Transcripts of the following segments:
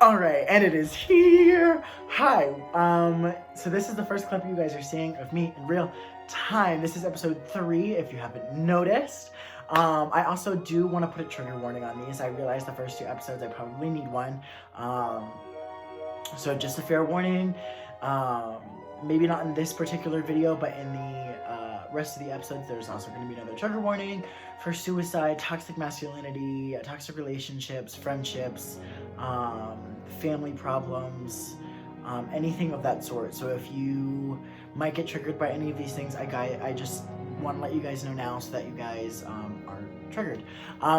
All right, and it is here. Hi. So this is the first clip you guys are seeing of me in real time. This is episode 3, if you haven't noticed. I also do want to put a trigger warning on these. I realized the first 2 episodes I probably need one. So just a fair warning. Maybe not in this particular video, but in the rest of the episodes, there's also going to be another trigger warning for suicide, toxic masculinity, toxic relationships, friendships, family problems, anything of that sort. So if you might get triggered by any of these things, I just want to let you guys know now so that you guys are triggered.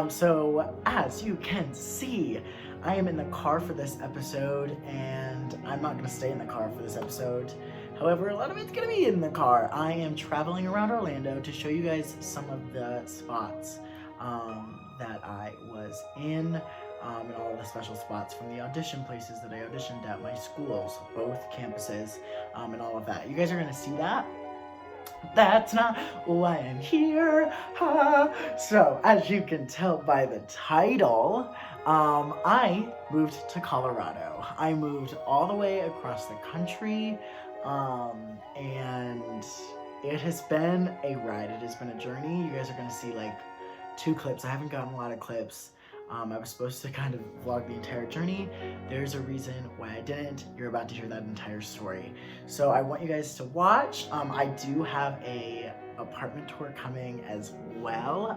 So as you can see, I am in the car for this episode, and I'm not going to stay in the car for this episode. However, a lot of it's going to be in the car. I am traveling around Orlando to show you guys some of the spots that I was in, and all the special spots from the audition places that I auditioned at my schools, both campuses, and all of that. You guys are going to see that. That's not why I'm here. So, as you can tell by the title, I moved to Colorado. I moved all the way across the country, and it has been a ride. It has been a journey. You guys are going to see like 2 clips. I haven't gotten a lot of clips. I was supposed to kind of vlog the entire journey. There's a reason why I didn't. You're about to hear that entire story. So I want you guys to watch. I do have a apartment tour coming as well.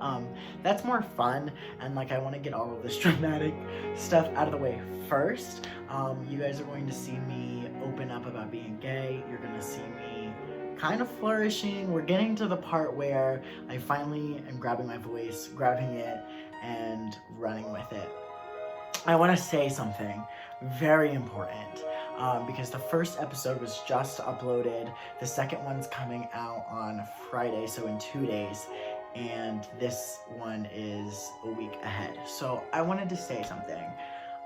That's more fun, and like I want to get all of this dramatic stuff out of the way first. You guys are going to see me open up about being gay. You're going to see me kind of flourishing. We're getting to the part where I finally am grabbing my voice, grabbing it, and running with it. I want to say something very important, because the first episode was just uploaded. The second one's coming out on Friday, so in 2 days, and this one is a week ahead. So I wanted to say something.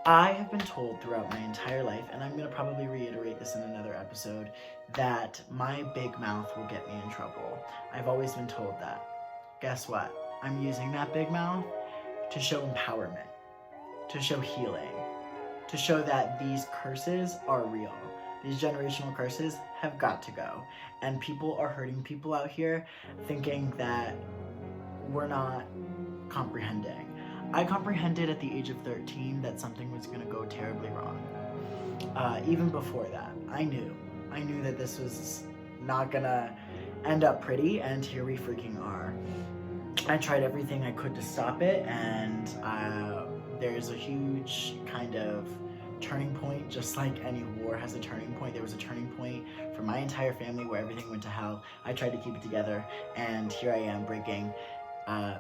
I have been told throughout my entire life, and I'm going to probably reiterate this in another episode, that my big mouth will get me in trouble. I've always been told that. Guess what? I'm using that big mouth to show empowerment, to show healing, to show that these curses are real. These generational curses have got to go. And people are hurting people out here thinking that we're not comprehending. I comprehended at the age of 13 that something was going to go terribly wrong. Even before that, I knew that this was not going to end up pretty, and here we freaking are. I tried everything I could to stop it, and there's a huge kind of turning point. Just like any war has a turning point, there was a turning point for my entire family where everything went to hell. I tried to keep it together, and here I am breaking,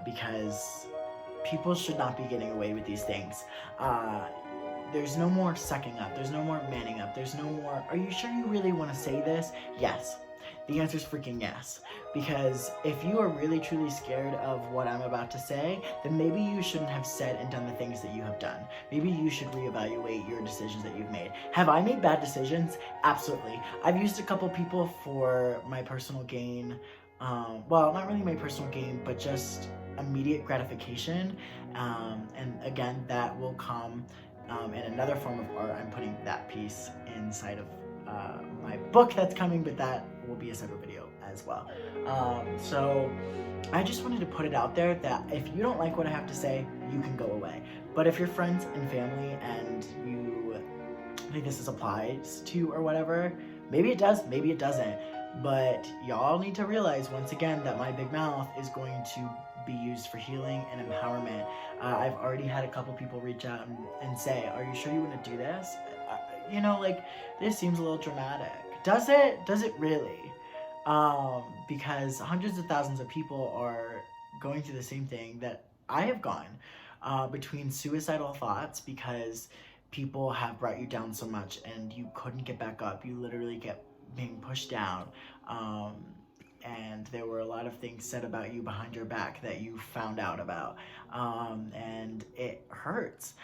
because people should not be getting away with these things. There's no more sucking up. There's no more manning up. There's no more, are you sure you really want to say this? Yes. The answer is freaking yes. Because if you are really truly scared of what I'm about to say, then maybe you shouldn't have said and done the things that you have done. Maybe you should reevaluate your decisions that you've made. Have I made bad decisions? Absolutely. I've used a couple people for my personal gain. Well, not really my personal gain, but just immediate gratification. And again, that will come in another form of art. I'm putting that piece inside of my book that's coming, but that will be a separate video as well. So I just wanted to put it out there that if you don't like what I have to say, you can go away. But if you're friends and family and you think this applies to you or whatever, maybe it does, maybe it doesn't. But y'all need to realize once again that my big mouth is going to be used for healing and empowerment. I've already had a couple people reach out and say, are you sure you want to do this? You know, like, this seems a little dramatic. Does it? Does it really? Because hundreds of thousands of people are going through the same thing that I have gone, between suicidal thoughts because people have brought you down so much and you couldn't get back up. You literally kept being pushed down. And there were a lot of things said about you behind your back that you found out about, and it hurts.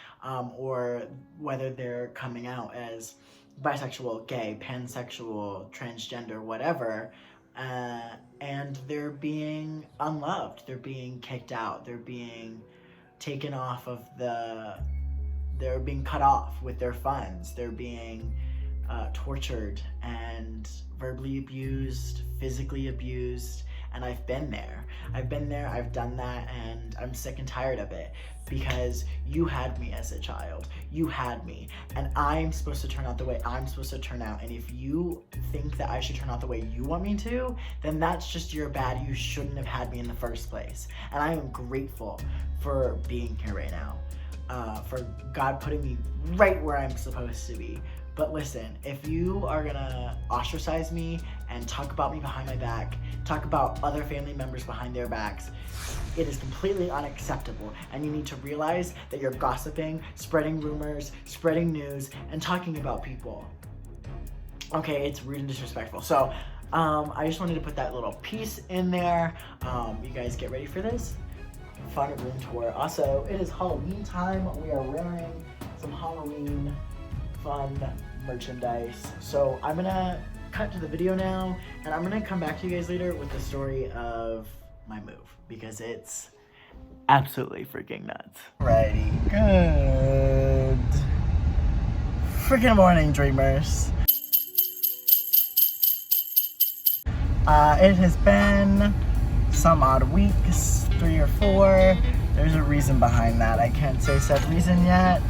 Or whether they're coming out as bisexual, gay, pansexual, transgender, whatever, and they're being unloved, they're being kicked out, they're being taken off of the they're being cut off with their funds. They're being tortured and verbally abused, physically abused, and I've been there. I've done that, and I'm sick and tired of it, because you had me as a child. You had me, and I'm supposed to turn out the way I'm supposed to turn out, and if you think that I should turn out the way you want me to, then that's just your bad. You shouldn't have had me in the first place, and I am grateful for being here right now, for God putting me right where I'm supposed to be. But listen, if you are gonna ostracize me and talk about me behind my back, talk about other family members behind their backs, it is completely unacceptable, and you need to realize that you're gossiping, spreading rumors, spreading news, and talking about people. Okay, it's rude and disrespectful. So, I just wanted to put that little piece in there. You guys get ready for this? Fun room tour. Also, it is Halloween time. We are wearing some Halloween fun merchandise. So I'm gonna cut to the video now, and I'm gonna come back to you guys later with the story of my move, because it's absolutely freaking nuts. Alrighty, good freaking morning, dreamers. It has been some odd weeks, 3 or 4. There's a reason behind that. I can't say said reason yet,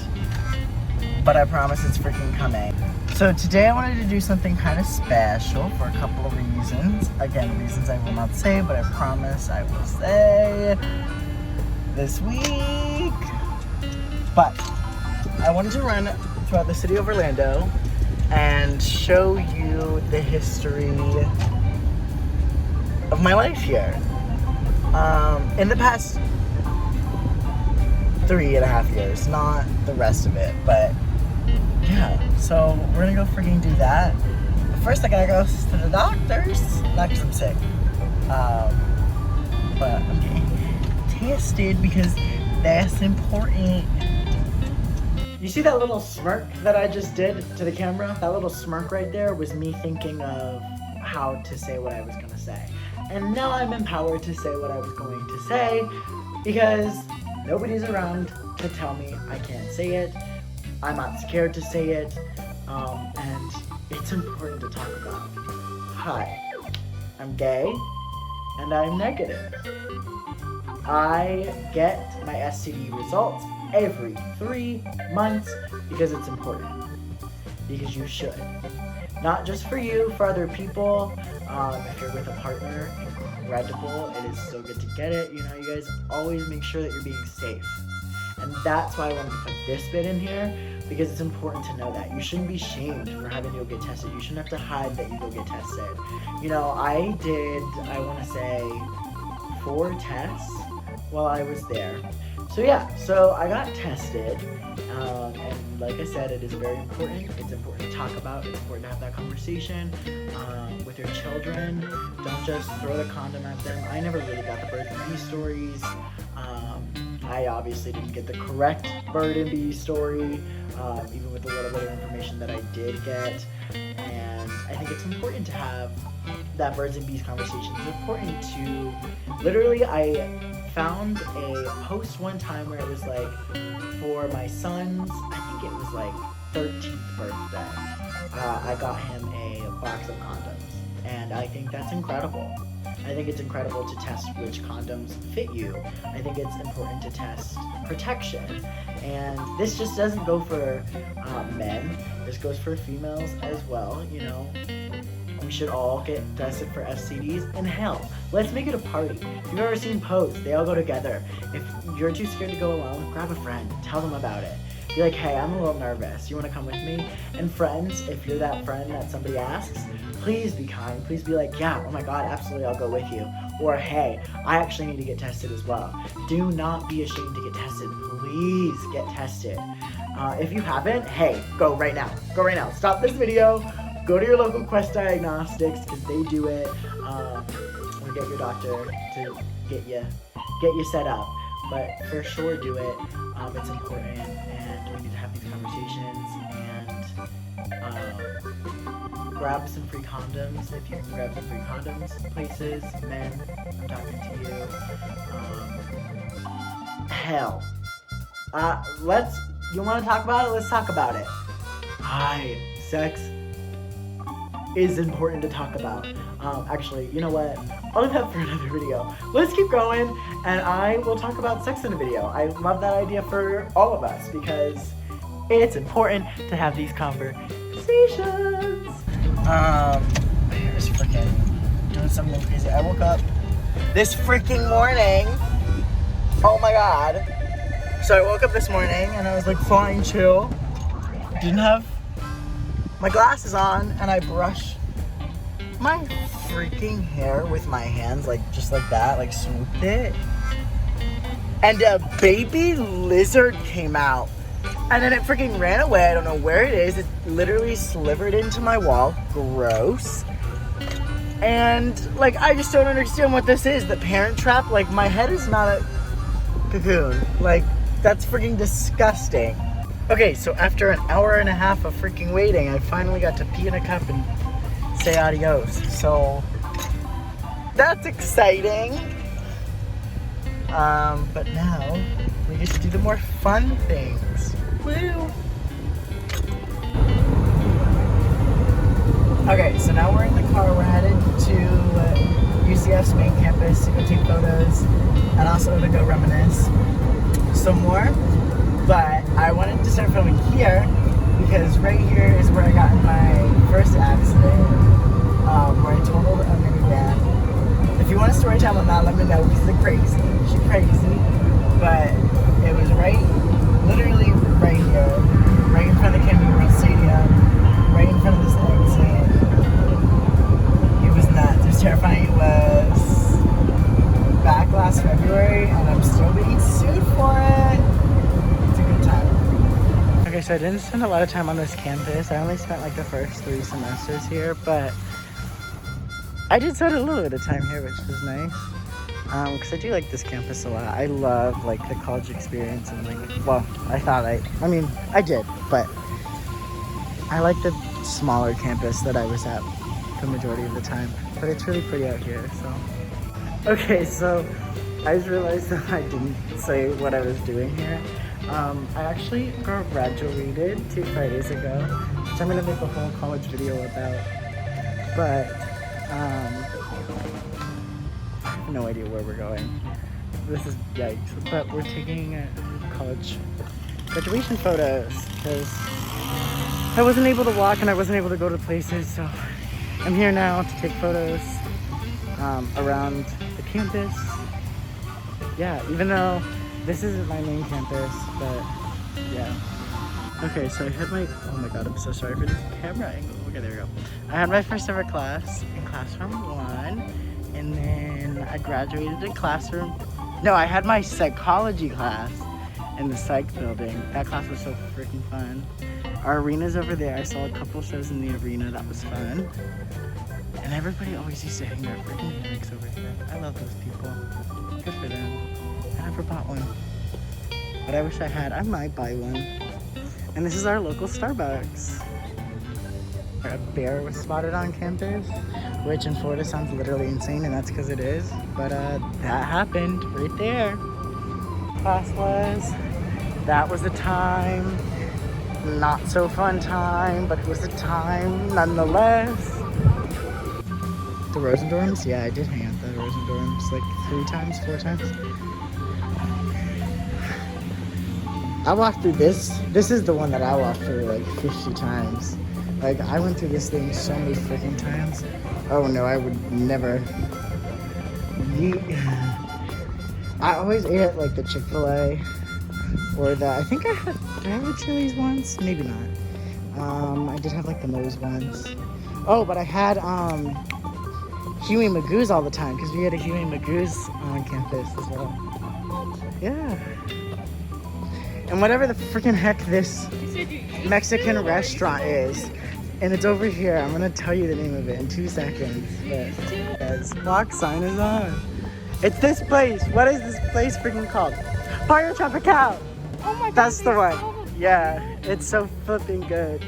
but I promise it's freaking coming. So today I wanted to do something kind of special for a couple of reasons. Again, reasons I will not say, but I promise I will say this week. But I wanted to run throughout the city of Orlando and show you the history of my life here. In the past 3.5 years, not the rest of it, but yeah, so we're gonna go freaking do that. But first I gotta go to the doctors, not because I'm sick, but I'm getting tested because that's important. You see that little smirk that I just did to the camera? That little smirk right there was me thinking of how to say what I was gonna say. And now I'm empowered to say what I was going to say, because nobody's around to tell me I can't say it. I'm not scared to say it, and it's important to talk about. Hi, I'm gay, and I'm negative. I get my STD results every 3 months because it's important. Because you should. Not just for you, for other people. If you're with a partner, incredible. It is so good to get it. You know, you guys always make sure that you're being safe. And that's why I wanted to put this bit in here, because it's important to know that. You shouldn't be shamed for having to go get tested. You shouldn't have to hide that you go get tested. You know, I did, I want to say, 4 tests while I was there. So yeah, so I got tested, and like I said, it is very important. It's important to talk about. It's important to have that conversation with your children. Don't just throw the condom at them. I never really got the birth and bee stories. I obviously didn't get the correct bird and bee story, even with the little bit of information that I did get. And I think it's important to have that birds and bees conversation. It's important to, literally, I found a post one time where it was like, for my son's, I think it was like 13th birthday, I got him a box of condoms, and I think that's incredible. I think it's incredible to test which condoms fit you. I think it's important to test protection. And this just doesn't go for men. This goes for females as well, you know. We should all get tested for STDs. And hell, let's make it a party. If you've ever seen Pose, they all go together. If you're too scared to go alone, grab a friend. Tell them about it. Be like, hey, I'm a little nervous. You want to come with me? And friends, if you're that friend that somebody asks, please be kind. Please be like, yeah, oh my God, absolutely, I'll go with you. Or, hey, I actually need to get tested as well. Do not be ashamed to get tested. Please get tested. If you haven't, hey, go right now. Go right now. Stop this video. Go to your local Quest Diagnostics, because they do it. Or get your doctor to get you set up. But for sure, do it. It's important, and we need to have these conversations. And grab some free condoms if you can grab some free condoms. Places, men, I'm talking to you. Hell, let's You want to talk about it? Let's talk about it. Hi, sex is important to talk about. Actually, you know what? I'll leave that for another video. Let's keep going, and I will talk about sex in a video. I love that idea for all of us because it's important to have these conversations. Here's freaking doing something crazy. I woke up this freaking morning. Oh my god. So I woke up this morning and I was like flying chill. Didn't have my glasses on, and I brushed my freaking hair with my hands, like just like that, like swooped it. And a baby lizard came out. And then it freaking ran away. I don't know where it is. It literally slivered into my wall. Gross. And like, I just don't understand what this is. The Parent Trap? Like, my head is not a cocoon. Like, that's freaking disgusting. Okay, so after an hour and a half of freaking waiting, I finally got to pee in a cup and say adios. So that's exciting. But now we get to do the more fun things. Woo! Okay, so now we're in the car. We're headed to UCF's main campus to go take photos and also to go reminisce some more. But I wanted to start filming here because right here is where I got in my first accident, where I totaled a minivan. If you want a story time on that, let me know because it's crazy. She's crazy. But it was literally right here, right in front of Campbell World Stadium, right in front of this exit. It was nuts. It was terrifying. It was back last February, and I'm still being sued for it. Okay, so I didn't spend a lot of time on this campus. I only spent like the first 3 semesters here, but I did spend a little bit of time here, which was nice. Because I do like this campus a lot. I love like the college experience and like, well, I did, but I like the smaller campus that I was at the majority of the time. But it's really pretty out here, so. Okay, so I just realized that I didn't say what I was doing here. I actually graduated 2 Fridays ago, which I'm going to make a whole college video about, but I have no idea where we're going. This is yikes, but we're taking college graduation photos because I wasn't able to walk and I wasn't able to go to places, so I'm here now to take photos around the campus. Yeah, even though this isn't my main campus, but yeah. Okay, so I had oh my god, I'm so sorry for this camera angle. Okay, there we go. I had my first ever class in classroom 1, and then I graduated in I had my psychology class in the psych building. That class was so freaking fun. Our arena's over there. I saw a couple shows in the arena. That was fun. And everybody always used to hang their freaking hammocks over here. I love those people. Good for them. I never bought one, but I wish I had. I might buy one. And this is our local Starbucks. A bear was spotted on campus, which in Florida sounds literally insane, and that's because it is. But that happened right there. That was a time. Not so fun time, but it was a time nonetheless. The Rosendorms? Yeah, I did hang out at the Rosendorms like 4 times. I walked through this. This is the one that I walked through like 50 times. Like, I went through this thing so many freaking times. Oh no, I would never. I always ate at like the Chick-fil-A or the, did I have the Chili's once? Maybe not. I did have like the Moe's once. Oh, but I had Huey Magoo's all the time because we had a Huey Magoo's on campus as well. Yeah. And whatever the freaking heck this Mexican restaurant is, and it's over here. I'm gonna tell you the name of it in 2 seconds. But guys, block sign is on. It's this place. What is this place freaking called? Barrio Tropical. Oh my god. That's the one. Yeah, it's so flipping good.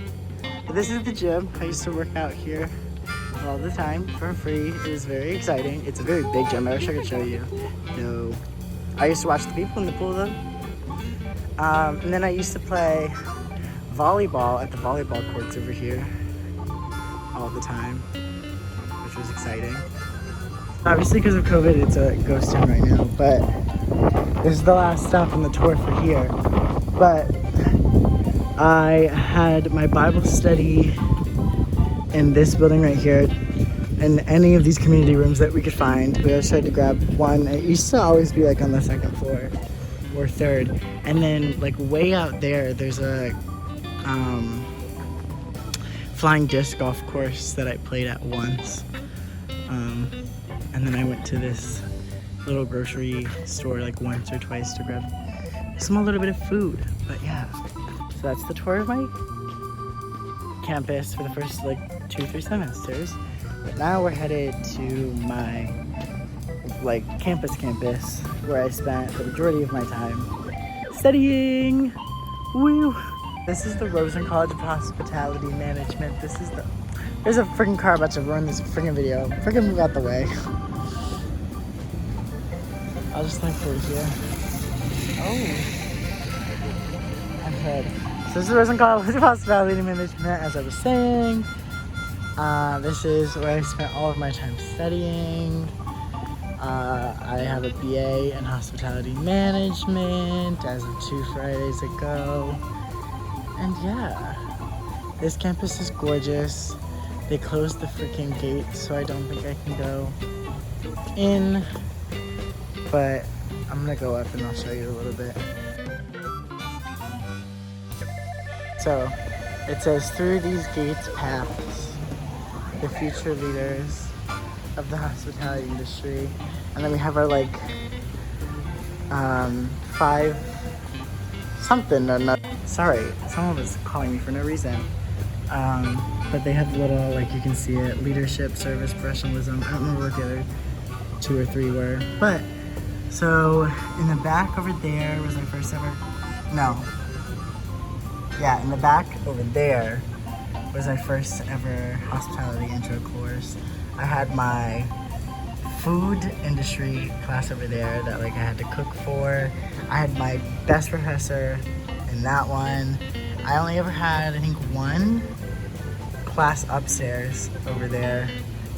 This is the gym. I used to work out here all the time for free. It was very exciting. It's a very big gym. I wish I could show you. No. I used to watch the people in the pool though. And then I used to play volleyball at the volleyball courts over here all the time, which was exciting. Obviously, because of COVID, it's a ghost town right now, but this is the last stop on the tour for here. But I had my Bible study in this building right here, in any of these community rooms that we could find. We always tried to grab one. It used to always be like on the second floor or third. And then like way out there, there's a flying disc golf course that I played at once. And then I went to this little grocery store like once or twice to grab a small little bit of food. But yeah, so that's the tour of my campus for the first like 2-3 semesters. But now we're headed to my like campus where I spent the majority of my time studying. Woo! This is the Rosen College of Hospitality Management. There's a freaking car about to ruin this freaking video. Freaking move out the way. I'll just like put it here. Oh. I'm head. So this is the Rosen College of Hospitality Management, as I was saying. This is where I spent all of my time studying. I have a BA in Hospitality Management as of 2 Fridays ago. And yeah, this campus is gorgeous. They closed the freaking gates, so I don't think I can go in. But I'm gonna go up and I'll show you a little bit. So it says, through these gates paths the future leaders of the hospitality industry. And then we have our like 5 something or not. Sorry, someone was calling me for no reason. But they have little, like you can see it, leadership, service, professionalism. I don't remember what the other 2 or 3 were. But so in the back over there was our first ever, no. Yeah, in the back over there was our first ever hospitality intro course. I had my food industry class over there that like I had to cook for. I had my best professor in that one. I only ever had, I think, 1 class upstairs over there.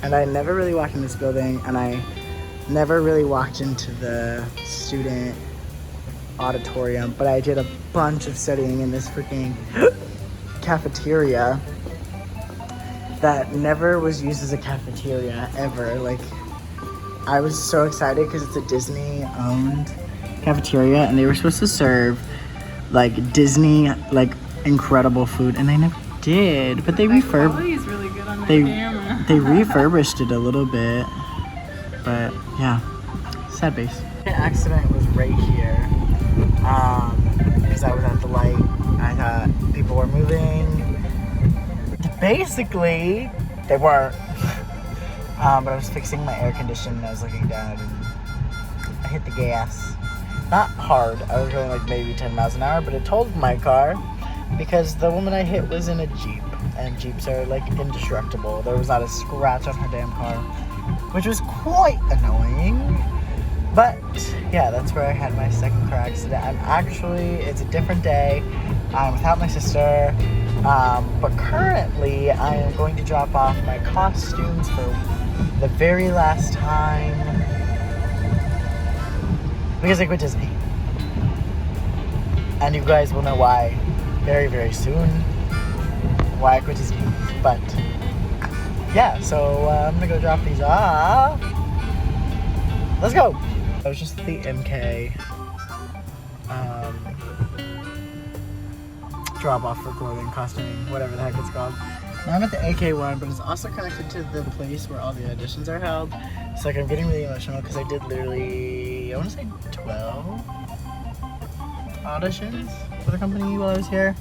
And I never really walked in this building, and I never really walked into the student auditorium, but I did a bunch of studying in this freaking cafeteria that never was used as a cafeteria ever. Like, I was so excited because it's a Disney owned cafeteria and they were supposed to serve like Disney like incredible food, and they never did, but they Really good on camera. They refurbished it a little bit, but yeah, sad base. An accident was right here because I was at the light. I thought people were moving. Basically, they weren't. But I was fixing my air conditioner and I was looking down and I hit the gas. Not hard. I was going like maybe 10 miles an hour, but it totaled my car because the woman I hit was in a Jeep, and Jeeps are like indestructible. There was not a scratch on her damn car, which was quite annoying. But yeah, that's where I had my second car accident. It's a different day. I'm without my sister. But currently I am going to drop off my costumes for the very last time because I quit Disney. And you guys will know why very, very soon, why I quit Disney. But yeah, so I'm gonna go drop these off. Let's go. I was just at the MK drop off for clothing, costuming, whatever the heck it's called. Now I'm at the AK1, but it's also connected to the place where all the auditions are held. So like I'm getting really emotional because I did literally, I want to say 12 auditions for the company while I was here.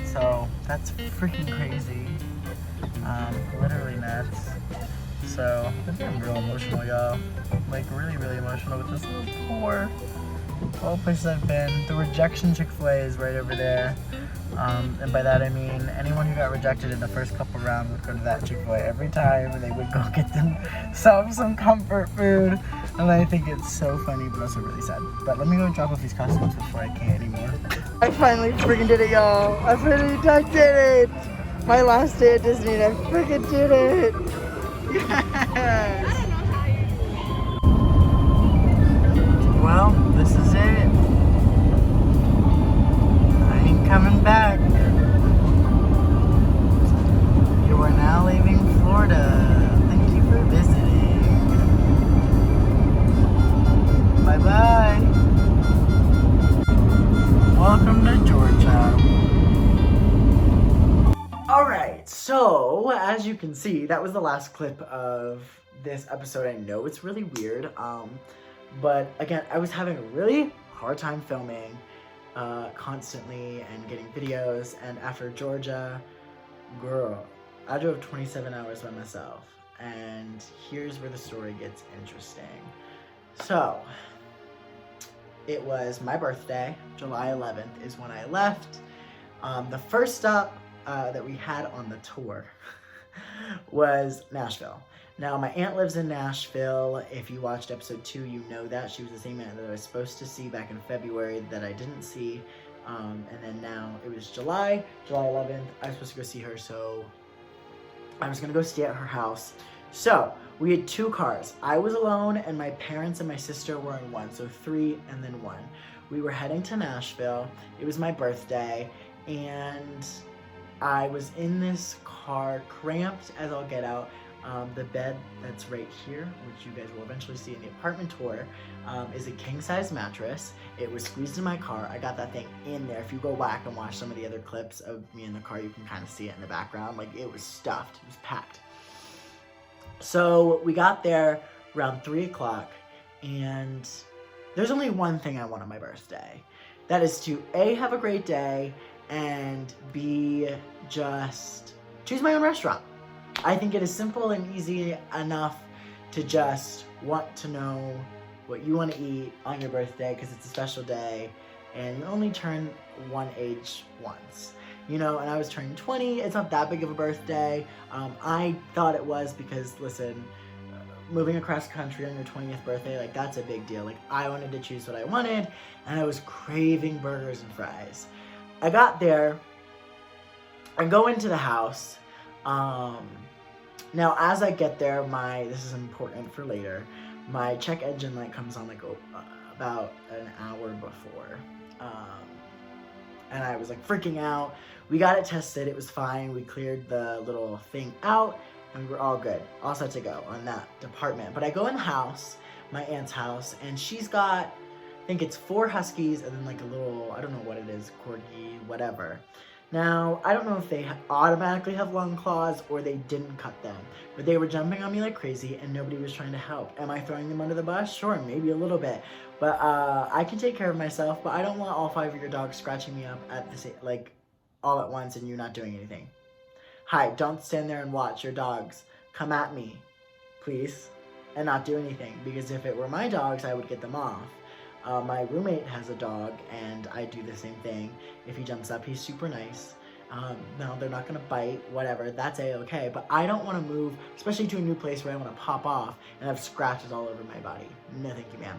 So that's freaking crazy. Literally nuts. So I'm getting real emotional, y'all. Like really, really emotional with this little tour. All places I've been. The rejection Chick-fil-A is right over there. And by that I mean anyone who got rejected in the first couple rounds would go to that Chick-fil-A every time, and they would go get themselves some comfort food. And I think it's so funny, but also really sad. But let me go drop off these costumes before I can't anymore. I finally freaking did it, y'all. I did it. My last day at Disney, and I freaking did it. Yes. Well, this is it. I ain't coming back. You are now leaving Florida. Thank you for visiting. Bye-bye. Welcome to Georgia. Alright, so as you can see, that was the last clip of this episode. I know it's really weird, but again, I was having a really hard time filming constantly and getting videos, and after Georgia, girl, I drove 27 hours by myself, and here's where the story gets interesting. So, it was my birthday, July 11th is when I left. The first stop that we had on the tour was Nashville. Now, my aunt lives in Nashville. If you watched episode 2, you know that. She was the same aunt that I was supposed to see back in February that I didn't see. And then now it was July 11th. I was supposed to go see her, so I was gonna go stay at her house. So we had 2 cars. I was alone, and my parents and my sister were in one, so 3 and then 1. We were heading to Nashville. It was my birthday, and I was in this car, cramped as all get out. The bed that's right here, which you guys will eventually see in the apartment tour, is a king-size mattress. It was squeezed in my car. I got that thing in there. If you go back and watch some of the other clips of me in the car, you can kind of see it in the background. Like, it was stuffed. It was packed. So we got there around 3 o'clock, and there's only one thing I want on my birthday. That is to A, have a great day, and B, just choose my own restaurant. I think it is simple and easy enough to just want to know what you want to eat on your birthday, because it's a special day, and you only turn one age once. You know, and I was turning 20. It's not that big of a birthday. I thought it was because, listen, moving across country on your 20th birthday, like, that's a big deal. Like, I wanted to choose what I wanted, and I was craving burgers and fries. I got there, I go into the house. Now, as I get there, this is important for later, my check engine light comes on like about an hour before. And I was like freaking out. We got it tested, it was fine. We cleared the little thing out, and we were all good, all set to go on that department. But I go in the house, my aunt's house, and she's got, I think it's 4 huskies and then like a little, I don't know what it is, corgi, whatever. Now, I don't know if they automatically have long claws or they didn't cut them, but they were jumping on me like crazy and nobody was trying to help. Am I throwing them under the bus? Sure, maybe a little bit, but I can take care of myself, but I don't want all 5 of your dogs scratching me up at the same, like, all at once and you not doing anything. Hi, don't stand there and watch your dogs come at me, please, and not do anything, because if it were my dogs, I would get them off. My roommate has a dog, and I do the same thing. If he jumps up, he's super nice. No, they're not gonna bite, whatever, that's a-okay, but I don't wanna move, especially to a new place where I wanna pop off and have scratches all over my body. No, thank you, ma'am.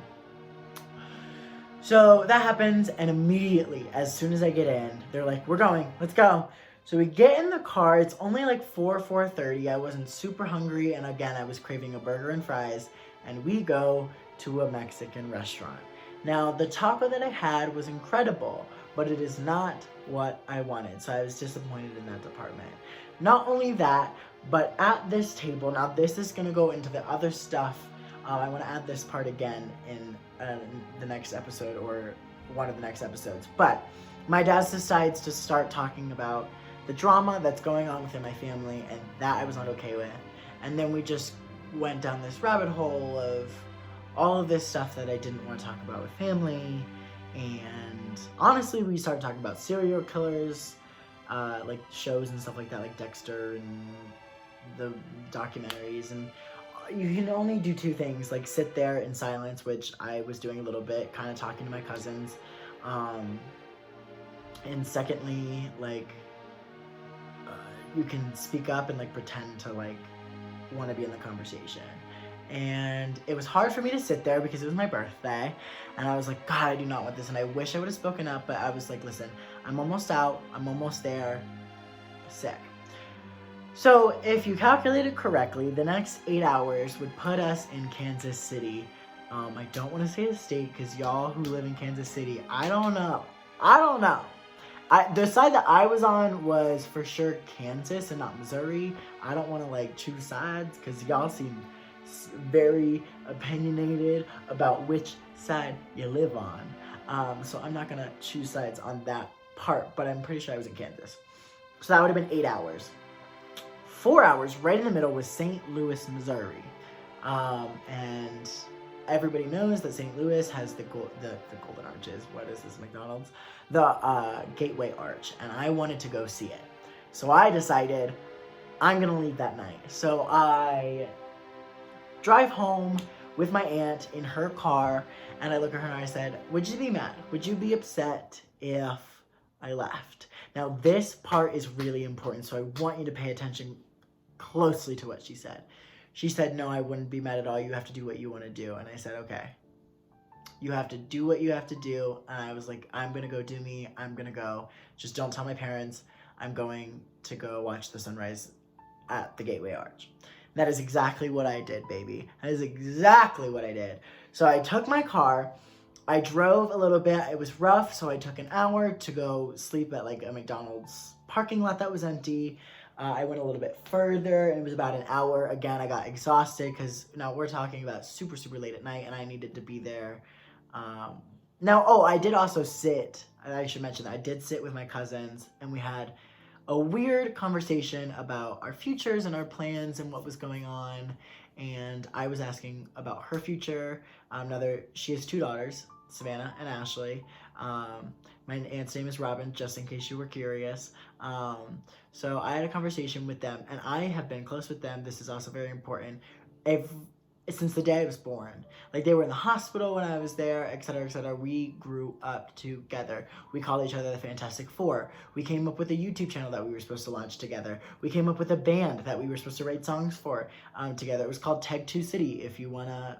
So that happens, and immediately, as soon as I get in, they're like, we're going, let's go. So we get in the car, it's only like 4:30, I wasn't super hungry, and again, I was craving a burger and fries, and we go to a Mexican restaurant. Now, the taco that I had was incredible, but it is not what I wanted, so I was disappointed in that department. Not only that, but at this table, now this is going to go into the other stuff. I want to add this part again in the next episode, or one of the next episodes, but my dad decides to start talking about the drama that's going on within my family, and that I was not okay with. And then we just went down this rabbit hole of all of this stuff that I didn't want to talk about with family, and honestly, we started talking about serial killers, like shows and stuff like that, like Dexter and the documentaries, and you can only do 2 things, like sit there in silence, which I was doing a little bit, kind of talking to my cousins, and secondly, like, you can speak up and like pretend to like want to be in the conversation. And it was hard for me to sit there because it was my birthday. And I was like, God, I do not want this. And I wish I would have spoken up, but I was like, listen, I'm almost out. I'm almost there. Sick. So if you calculated correctly, the next 8 hours would put us in Kansas City. I don't want to say the state because y'all who live in Kansas City, I don't know. The side that I was on was for sure Kansas and not Missouri. I don't want to like choose sides because y'all seem very opinionated about which side you live on. So I'm not going to choose sides on that part, but I'm pretty sure I was in Kansas. So that would have been 8 hours. 4 hours right in the middle was St. Louis, Missouri. And everybody knows that St. Louis has the Golden Arches. What is this, McDonald's? The Gateway Arch. And I wanted to go see it. So I decided I'm going to leave that night. So I drive home with my aunt in her car. And I look at her and I said, would you be mad? Would you be upset if I left? Now, this part is really important. So I want you to pay attention closely to what she said. She said, no, I wouldn't be mad at all. You have to do what you want to do. And I said, okay. You have to do what you have to do. And I was like, I'm going to go do me. I'm going to go. Just don't tell my parents. I'm going to go watch the sunrise at the Gateway Arch. And that is exactly what I did, baby. That is exactly what I did. So I took my car. I drove a little bit. It was rough, so I took an hour to go sleep at like a McDonald's parking lot that was empty. I went a little bit further, and it was about an hour. Again, I got exhausted because now we're talking about super, super late at night, and I needed to be there. I did also sit. I should mention that I did sit with my cousins, and we had a weird conversation about our futures and our plans and what was going on. And I was asking about her future. She has 2 daughters, Savannah and Ashley. My aunt's name is Robin, just in case you were curious. So I had a conversation with them, and I have been close with them. This is also very important. Since the day I was born. Like, they were in the hospital when I was there, etc., etc. We grew up together. We called each other the Fantastic Four. We came up with a YouTube channel that we were supposed to launch together. We came up with a band that we were supposed to write songs for together. It was called Teg 2 City, if you want to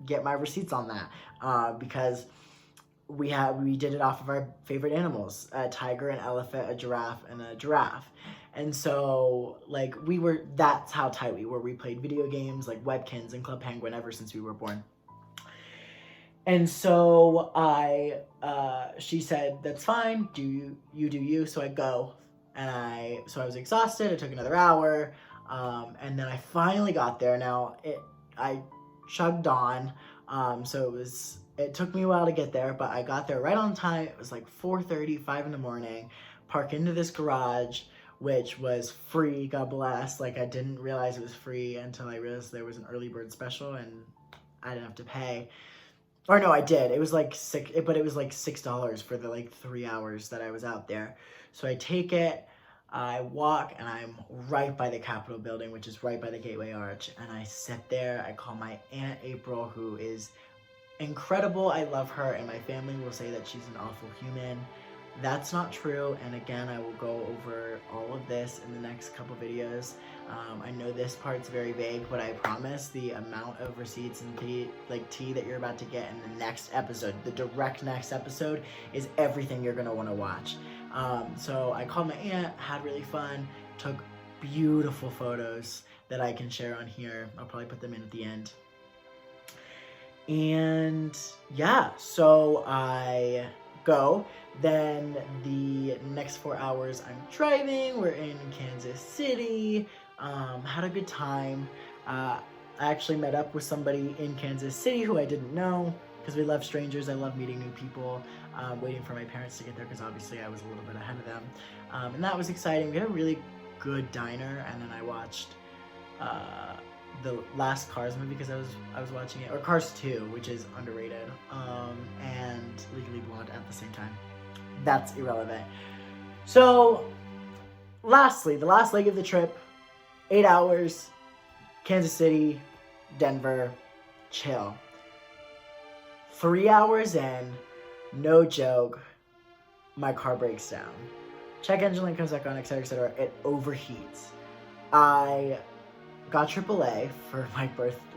get my receipts on that. Because we did it off of our favorite animals, a tiger, an elephant, a giraffe, and a giraffe. And so, like, that's how tight we were. We played video games like Webkins and Club Penguin ever since we were born. And so she said, that's fine, you do you. So I go, and so I was exhausted. It took another hour. And then I finally got there. Now, I chugged on. So it took me a while to get there, but I got there right on time. It was like 4:30, 5 in the morning. Park into this garage, which was free, God bless. Like, I didn't realize it was free until I realized there was an early bird special and I didn't have to pay. Or no, I did. It was like $6 for the like 3 hours that I was out there. So I take it, I walk, and I'm right by the Capitol building, which is right by the Gateway Arch. And I sit there. I call my Aunt April, who is incredible. I love her, and my family will say that she's an awful human. That's not true, and again, I will go over all of this in the next couple videos. I know this part's very vague, but I promise the amount of receipts and tea that you're about to get in the next episode, the direct next episode, is everything you're gonna want to watch. So I called my aunt, had really fun, took beautiful photos that I can share on here. I'll probably put them in at the end. And yeah, so I go. Then the next 4 hours I'm driving. We're in Kansas City. Had a good time. I actually met up with somebody in Kansas City who I didn't know because we love strangers. I love meeting new people. Waiting for my parents to get there because obviously I was a little bit ahead of them. And that was exciting. We had a really good diner, and then I watched the last Cars movie because I was watching it, or Cars 2, which is underrated, and Legally Blonde at the same time. That's irrelevant. So, lastly, the last leg of the trip, 8 hours, Kansas City, Denver, chill. 3 hours in, no joke, my car breaks down. Check engine light comes back on, etc., etc. It overheats. I got AAA for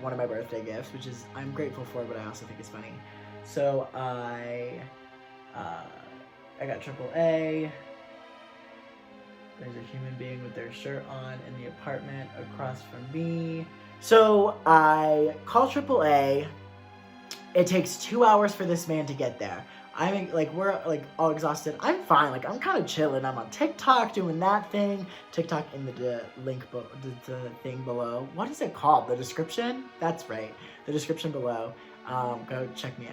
one of my birthday gifts, which is I'm grateful for, but I also think it's funny. So I got AAA. There's a human being with their shirt on in the apartment across from me. So I call AAA. It takes 2 hours for this man to get there. We're like all exhausted. I'm fine. Like I'm kind of chilling. I'm on TikTok doing that thing. TikTok in the link, the thing below. What is it called? The description? That's right. The description below. Go check me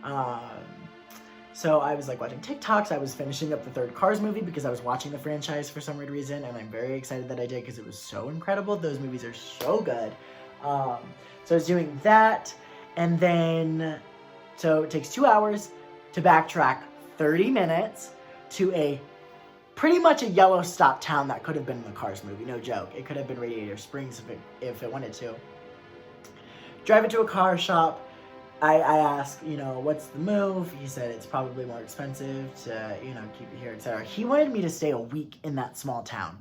out. So I was like watching TikToks. I was finishing up the third Cars movie because I was watching the franchise for some weird reason, and I'm very excited that I did because it was so incredible. Those movies are so good. So I was doing that, and then so it takes 2 hours to backtrack 30 minutes to pretty much a yellow stop town that could have been in the Cars movie. No joke. It could have been Radiator Springs if it wanted to. Drive it to a car shop. I asked, what's the move? He said it's probably more expensive to, keep it here, etc. He wanted me to stay a week in that small town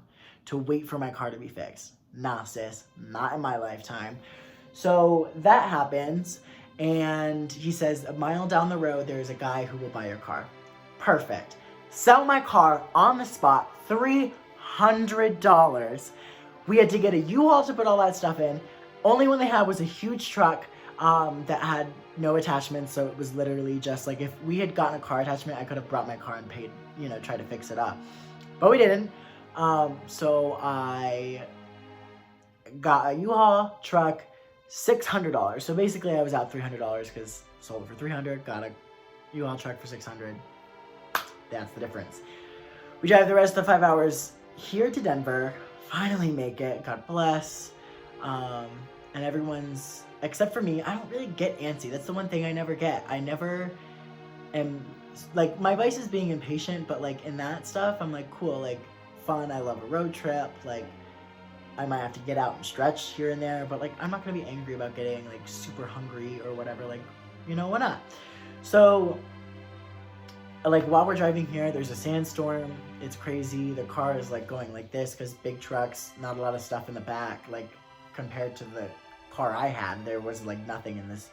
to wait for my car to be fixed. Nah, sis, not in my lifetime. So that happens, and he says a mile down the road, there's a guy who will buy your car. Perfect. Sell my car on the spot, $300. We had to get a U-Haul to put all that stuff in. Only one they had was a huge truck that had no attachments, so it was literally just like if we had gotten a car attachment, I could have brought my car and paid, tried to fix it up. But we didn't. So I got a U-Haul truck, $600. So basically I was out $300 because sold it for $300, got a U-Haul truck for $600. That's the difference. We drive the rest of the 5 hours here to Denver, finally make it, God bless. And everyone's, except for me, I don't really get antsy. That's the one thing I never get. I never am, like, my vice is being impatient, but like in that stuff, I'm like, cool, like fun. I love a road trip. Like I might have to get out and stretch here and there, but like, I'm not gonna be angry about getting like super hungry or whatever. Like, why not? So like while we're driving here, there's a sandstorm. It's crazy. The car is like going like this because big trucks, not a lot of stuff in the back. Like compared to the car I had, there was like nothing in this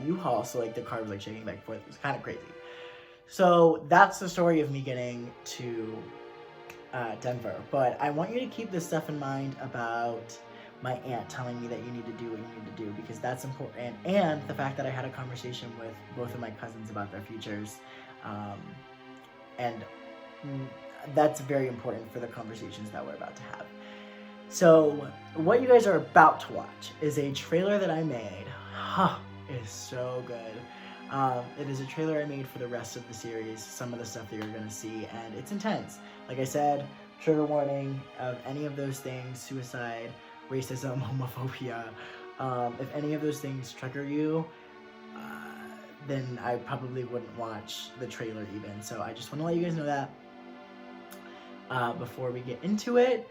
U-Haul. So like the car was like shaking back and forth. It was kind of crazy. So that's the story of me getting to Denver. But I want you to keep this stuff in mind about my aunt telling me that you need to do what you need to do, because that's important. And the fact that I had a conversation with both of my cousins about their futures. And that's very important for the conversations that we're about to have. So what you guys are about to watch is a trailer that I made. It is so good. It is a trailer I made for the rest of the series, some of the stuff that you're going to see, and it's intense. Like I said, trigger warning of any of those things: suicide, racism, homophobia. If any of those things trigger you, then I probably wouldn't watch the trailer even. So I just want to let you guys know that before we get into it.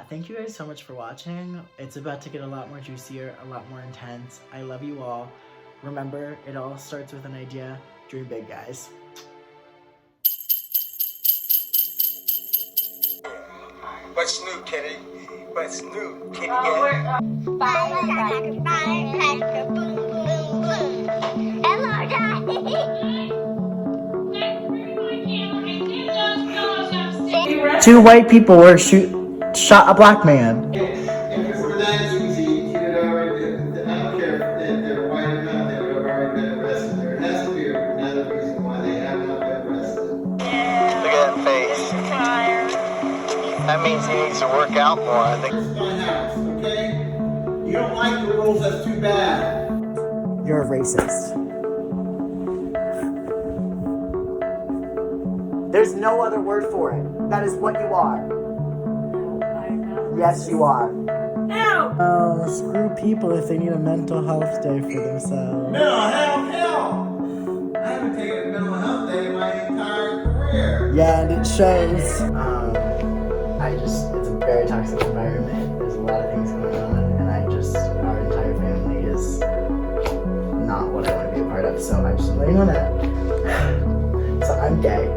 Thank you guys so much for watching. It's about to get a lot more juicier, a lot more intense. I love you all. Remember, it all starts with an idea. Dream big, guys. What's new, Kitty? What's new, Kitty? Hello, Daddy. Two white people were shot a black man. If it were that easy, he'd have already, I don't care if they're white or not, they would have already been arrested. There has to be another reason why they have not been arrested. Look at that face. That means he needs to work out more, I think. This is my house, okay? You don't like the rules, that's too bad. You're a racist. There's no other word for it. That is what you are. Yes, you are. No! Oh, screw people if they need a mental health day for themselves. Mental health? I haven't taken a mental health day in my entire career. Yeah, and it shows. It's a very toxic environment. There's a lot of things going on, and our entire family is not what I want to be a part of. So I just want to let you know that. So I'm gay.